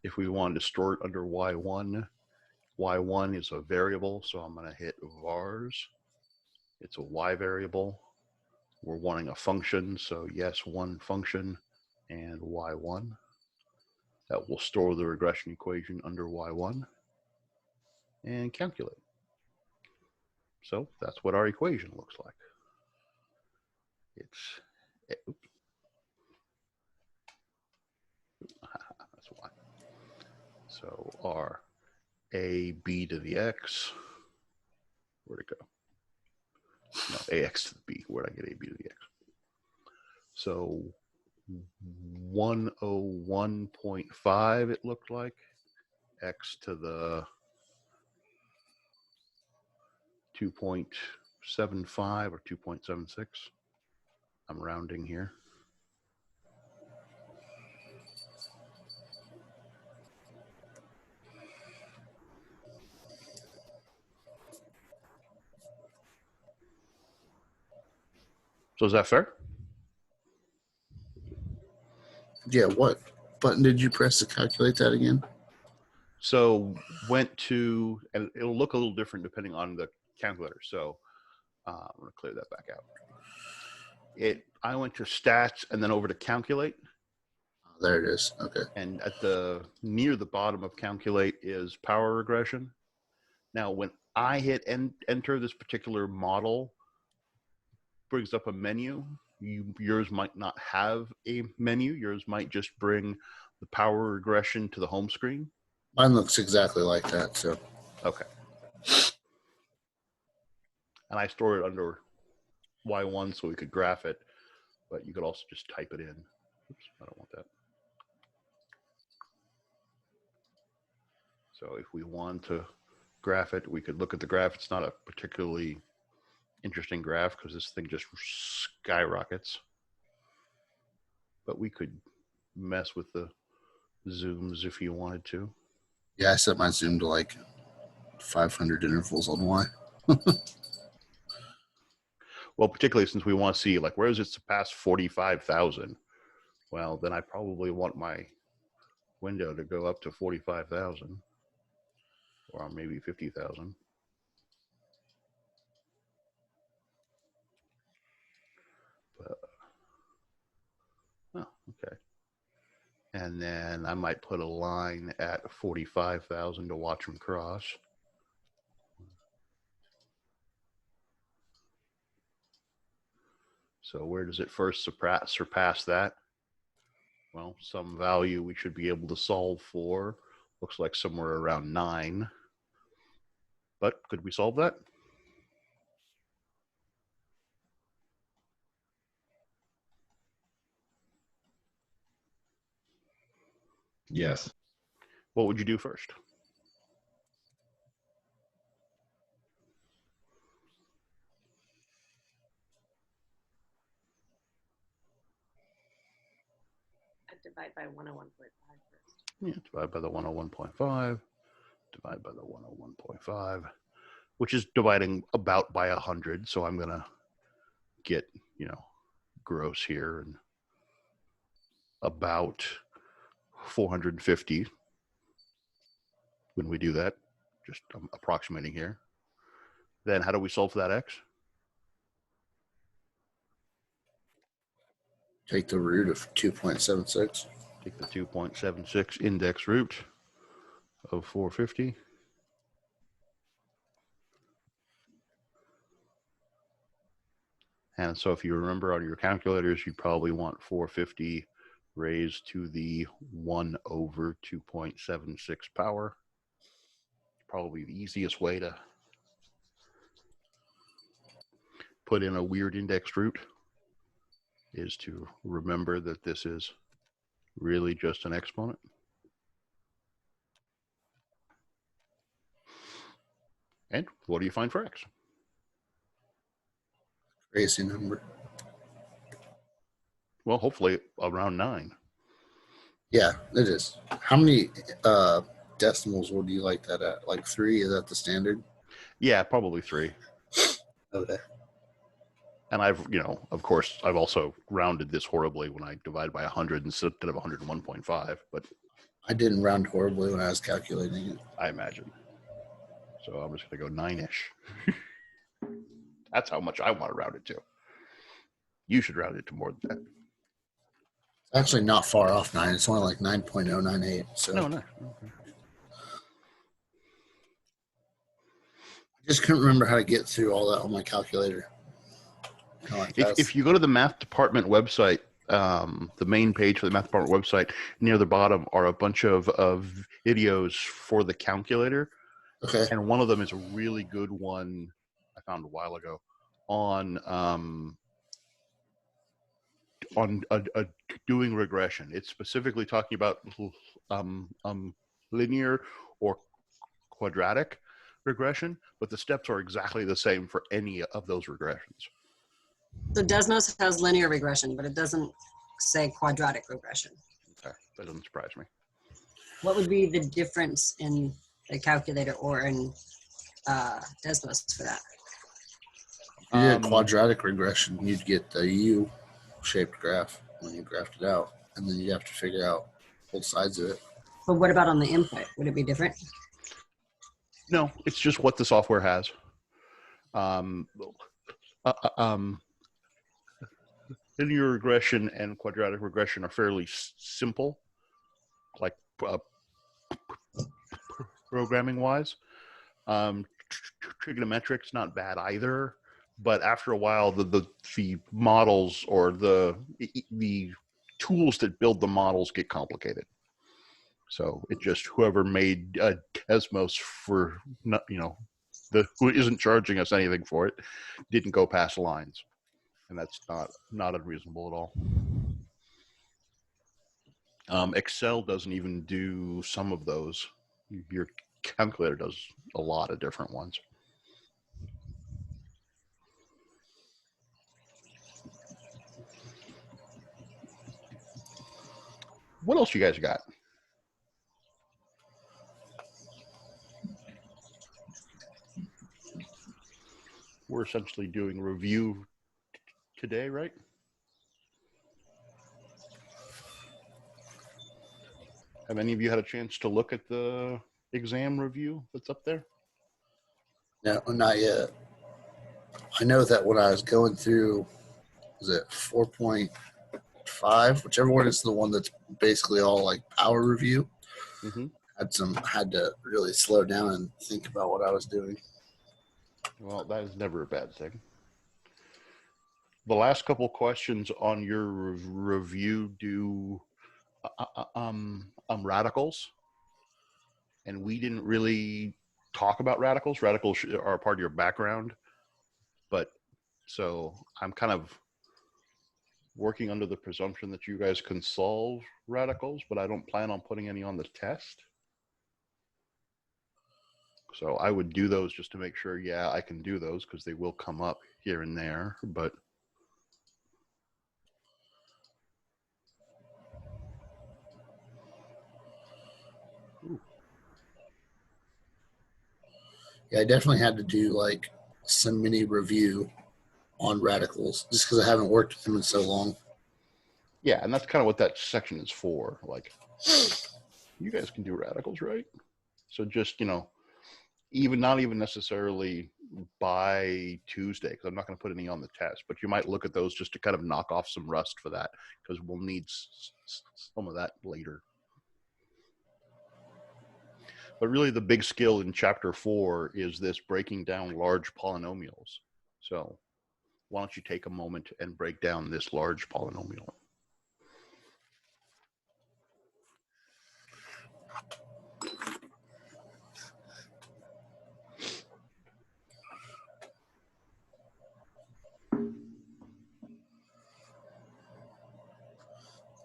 If we wanted to store it under y1, y1 is a variable, so I'm going to hit vars. It's a y variable. We're wanting a function, so yes, one function and y1. That will store the regression equation under y1 and calculate. So that's what our equation looks like. It's, oops. That's y. So our a b to the x, where'd it go? No, ax to the b. Where'd I get a b to the x? So 101.5 it looked like, x to the 2.75 or 2.76. I'm rounding here. So is that fair? Yeah, what button did you press to calculate that again? So went to, and it'll look a little different depending on the calculator. So I'm going to clear that back out. I went to stats and then over to calculate. There it is. Okay. And at the near the bottom of calculate is power regression. Now, when I hit enter, this particular model brings up a menu. Yours might not have a menu. Yours might just bring the power regression to the home screen. Mine looks exactly like that. So okay. And I store it under y1 so we could graph it, but you could also just type it in. Oops, I don't want that. So if we want to graph it, we could look at the graph. It's not a particularly interesting graph because this thing just skyrockets. But we could mess with the zooms if you wanted to. Yeah, I set my zoom to like 500 intervals on Y. Well, particularly since we want to see, like, where does it surpass 45,000? Well, then I probably want my window to go up to 45,000 or maybe 50,000. Oh, okay. And then I might put a line at 45,000 to watch them cross. So where does it first surpass that? Well, some value we should be able to solve for. Looks like somewhere around 9. But could we solve that? Yes. What would you do first? Divide by 101.5 first. Yeah, divide by the 101.5, divide by the 101.5, which is dividing about by 100. So I'm going to get, gross here and about 450 when we do that. Just approximating here. Then how do we solve for that x? Take the root of 2.76. Take the 2.76 index root of 450. And so if you remember on your calculators, you probably want 450 raised to the 1 over 2.76 power. Probably the easiest way to put in a weird index root is to remember that this is really just an exponent. And what do you find for x? Crazy number. Well, hopefully around 9. Yeah, it is. How many decimals would you like that at? Like 3? Is that the standard? Yeah, probably 3. Okay. And I've, of course, I've also rounded this horribly when I divide by 100 instead of 101.5, but I didn't round horribly when I was calculating it. I imagine. So I'm just going to go 9-ish. That's how much I want to round it to. You should round it to more than that. It's actually not far off 9. It's only like 9.098. So No. I just couldn't remember how to get through all that on my calculator. Kinda like If you go to the math department website, the main page for the math department website, near the bottom are a bunch of videos for the calculator. okay. And one of them is a really good one I found a while ago on doing regression. It's specifically talking about linear or quadratic regression, but the steps are exactly the same for any of those regressions. So Desmos has linear regression, but it doesn't say quadratic regression. Okay, that doesn't surprise me. What would be the difference in the calculator or in Desmos for that? If you did quadratic regression, you'd get the U-shaped graph when you graphed it out, and then you'd have to figure out both sides of it. But what about on the input? Would it be different? No, it's just what the software has. Linear regression and quadratic regression are fairly simple, like programming wise. Trigonometrics not bad either, but after a while, the models or the tools that build the models get complicated. So it just whoever made Desmos for who isn't charging us anything for it didn't go past lines, and that's not unreasonable at all. Excel doesn't even do some of those. Your calculator does a lot of different ones. What else you guys got? We're essentially doing review today, right? Have any of you had a chance to look at the exam review that's up there? No, not yet. I know that when I was going through, was it 4.5, whichever one is the one that's basically all like power review, Mm-hmm. had to really slow down and think about what I was doing. Well, that is never a bad thing. The last couple questions on your review do radicals, and we didn't really talk about radicals. Radicals are a part of your background, but so I'm kind of working under the presumption that you guys can solve radicals, but I don't plan on putting any on the test. So I would do those just to make sure, yeah, I can do those because they will come up here and there, but Yeah, I definitely had to do like some mini review on radicals just because I haven't worked with them in so long. yeah, and that's kind of what that section is for. Like, you guys can do radicals, right? So just, not even necessarily by Tuesday, because I'm not going to put any on the test, but you might look at those just to kind of knock off some rust for that, because we'll need some of that later. But really the big skill in chapter 4 is this breaking down large polynomials. So why don't you take a moment and break down this large polynomial?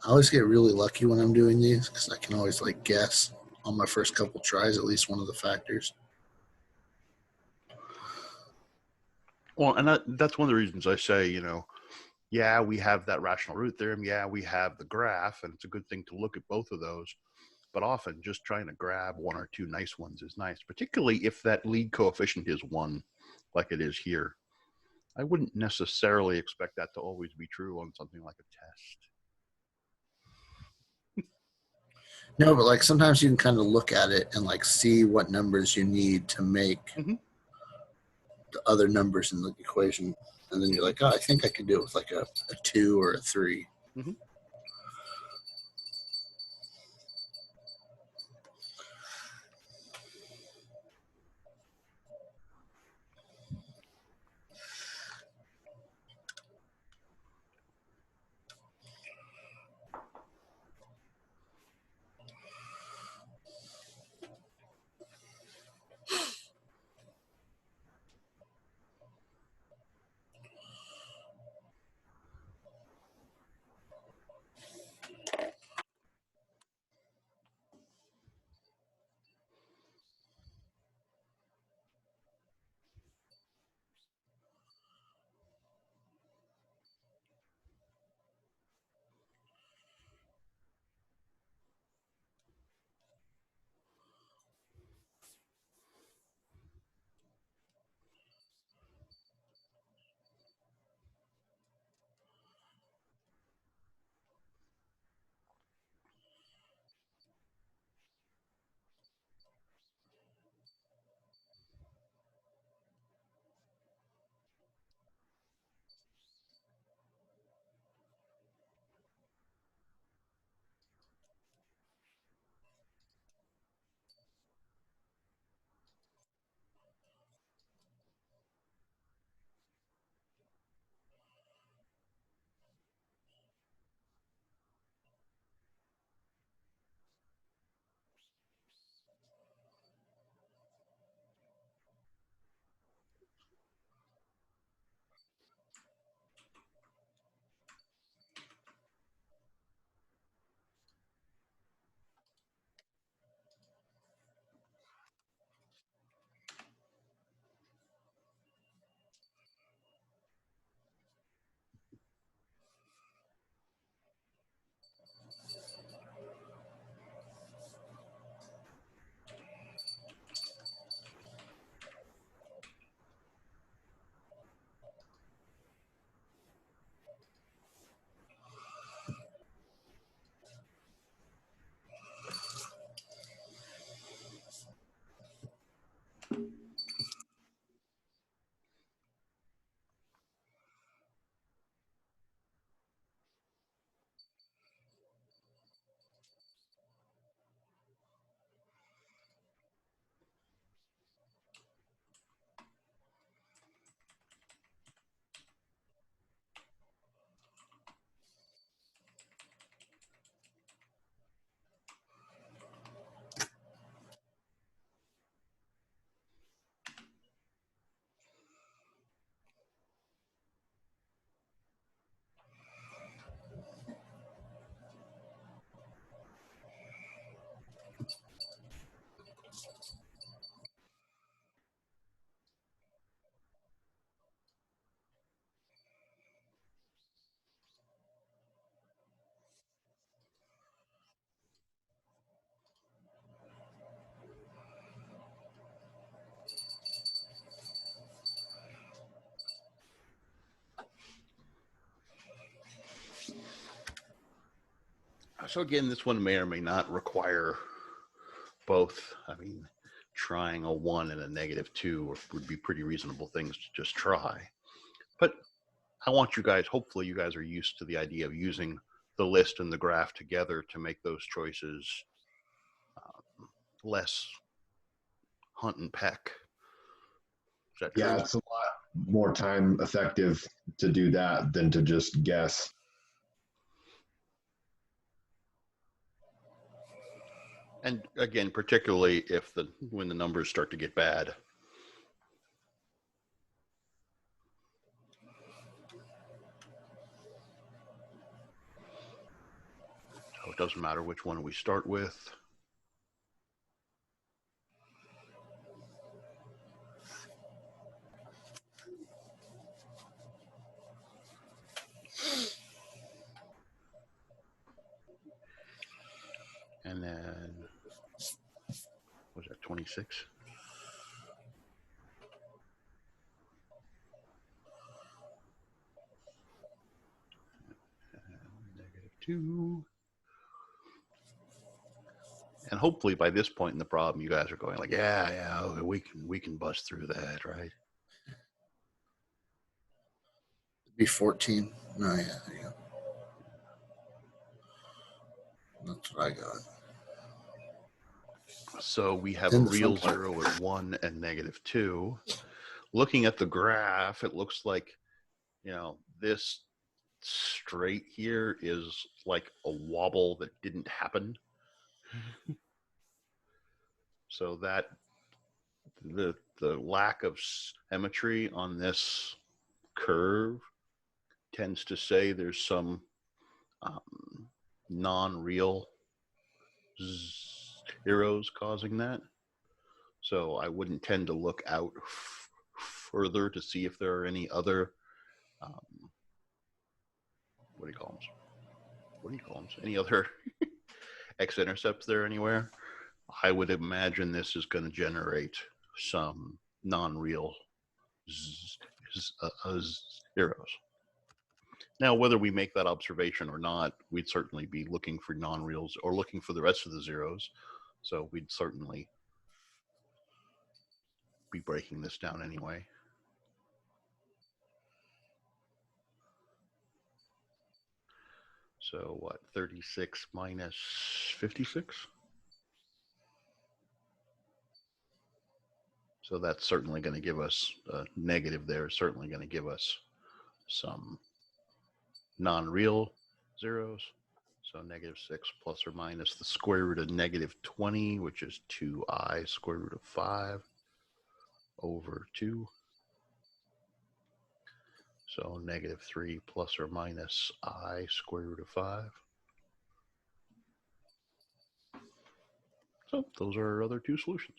I always get really lucky when I'm doing these because I can always like guess on my first couple tries at least one of the factors. Well, and that's one of the reasons I say, yeah, we have that rational root theorem. Yeah, we have the graph, and it's a good thing to look at both of those. But often just trying to grab one or two nice ones is nice, particularly if that lead coefficient is 1, like it is here. I wouldn't necessarily expect that to always be true on something like a test. No, but like sometimes you can kind of look at it and like see what numbers you need to make Mhm. the other numbers in the equation, and then you're like, oh, I think I can do it with like a 2 or a 3. Mhm. So again, this one may or may not require both. I mean, trying a 1 and a -2 would be pretty reasonable things to just try. But I want you guys, hopefully you guys are used to the idea of using the list and the graph together to make those choices less hunt and peck. Is that true? Yeah, it's a lot more time effective to do that than to just guess. And again, particularly if when the numbers start to get bad. So it doesn't matter which one we start with. And then, was that 26? -2. And hopefully by this point in the problem, you guys are going like, yeah, okay, we can bust through that, right? Be 14. No, yeah, there you go. That's what I got. So we have Then a the fun real part. 0 at 1 and -2. Looking at the graph, it looks like, this straight here is like a wobble that didn't happen. So that the lack of symmetry on this curve tends to say there's some non-real zeros causing that. So I wouldn't tend to look out further to see if there are any other what do you call them? Any other x-intercepts there anywhere? I would imagine this is going to generate some non-real zeros. Now, whether we make that observation or not, we'd certainly be looking for non-reals or looking for the rest of the zeros. So we'd certainly be breaking this down anyway. So what, 36 minus 56? So that's certainly going to give us a negative there, certainly going to give us some non-real zeros. So -6 plus or minus the square root of -20, which is 2i square root of 5 over 2. So -3 plus or minus I square root of 5. So those are our other two solutions.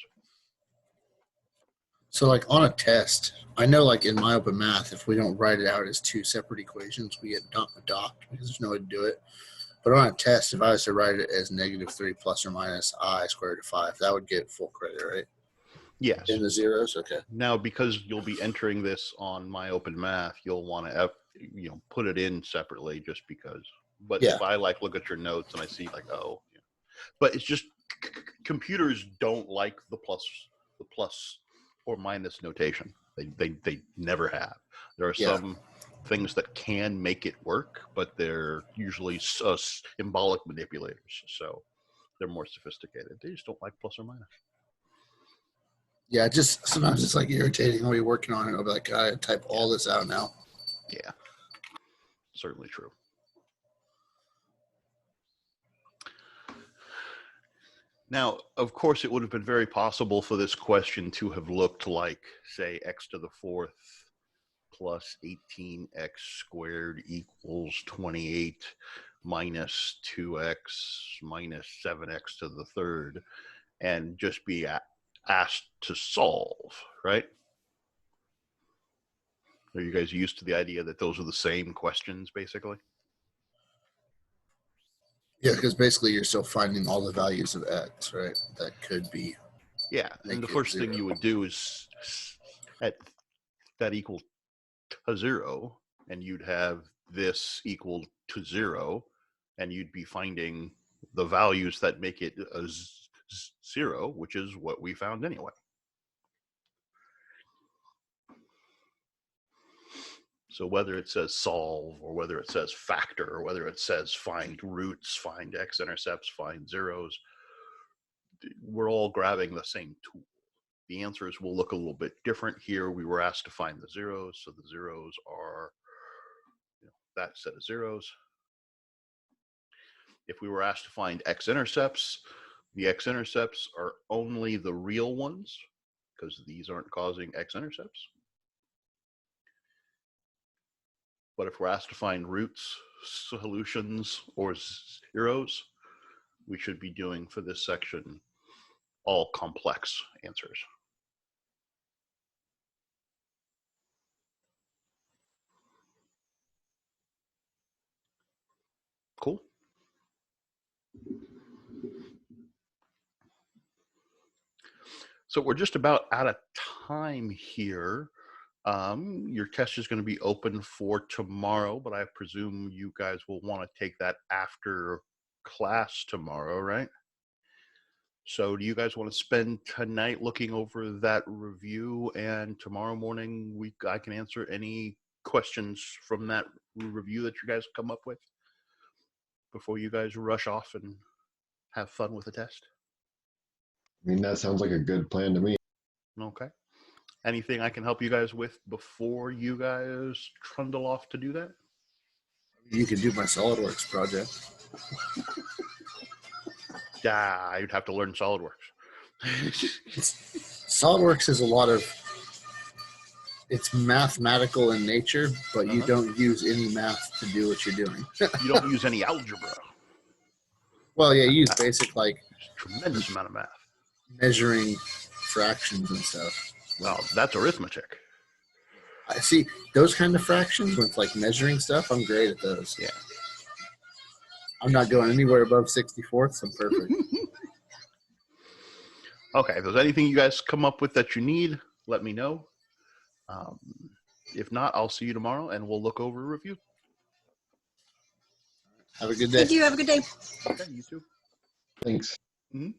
So, like on a test, I know, like in my open math, if we don't write it out as two separate equations, we get docked because there's no way to do it. But on a test, if I was to write it as -3 plus or minus I squared root of 5, that would get full credit, right? Yes. In the zeros, okay. Now, because you'll be entering this on my open math, you'll want to put it in separately just because. But Yeah. if I look at your notes and I see oh, yeah. But it's just computers don't like the plus or minus notation. They never have. There are some things that can make it work, but they're usually symbolic manipulators, so they're more sophisticated. They just don't like plus or minus. Yeah, just sometimes it's like irritating. I'll be working on it. I'll be like, I type all this out now. Yeah, certainly true. Now, of course, it would have been very possible for this question to have looked like, say, x to the 4th plus 18x squared equals 28 minus 2x minus 7x to the 3rd, and just be asked to solve, right? Are you guys used to the idea that those are the same questions, basically? Yeah, because basically you're still finding all the values of x, right? That could be. Yeah, and the first thing you would do is set that equal to 0, and you'd have this equal to 0, and you'd be finding the values that make it a 0, which is what we found anyway. So whether it says solve, or whether it says factor, or whether it says find roots, find x-intercepts, find zeros, we're all grabbing the same tool. The answers will look a little bit different here. We were asked to find the zeros, so the zeros are that set of zeros. If we were asked to find x-intercepts, the x-intercepts are only the real ones, because these aren't causing x-intercepts. But if we're asked to find roots, solutions, or zeros, we should be doing for this section all complex answers. Cool. So we're just about out of time here. Your test is going to be open for tomorrow, but I presume you guys will want to take that after class tomorrow, right? So do you guys want to spend tonight looking over that review, and tomorrow morning I can answer any questions from that review that you guys come up with before you guys rush off and have fun with the test? I mean, that sounds like a good plan to me. Okay. Anything I can help you guys with before you guys trundle off to do that? You could do my SolidWorks project. Yeah, you'd have to learn SolidWorks. SolidWorks is a lot of, it's mathematical in nature, but you Uh-huh. don't use any math to do what you're doing. You don't use any algebra. Well, yeah, you use basic like Tremendous amount of math. measuring fractions and stuff. Well, that's arithmetic. I see those kind of fractions with like measuring stuff. I'm great at those. Yeah. I'm not going anywhere above 64ths. I'm perfect. Okay, if there's anything you guys come up with that you need, let me know. If not, I'll see you tomorrow and we'll look over a review. Have a good day. Thank you. Have a good day. Okay, you too. Thanks. Mhm.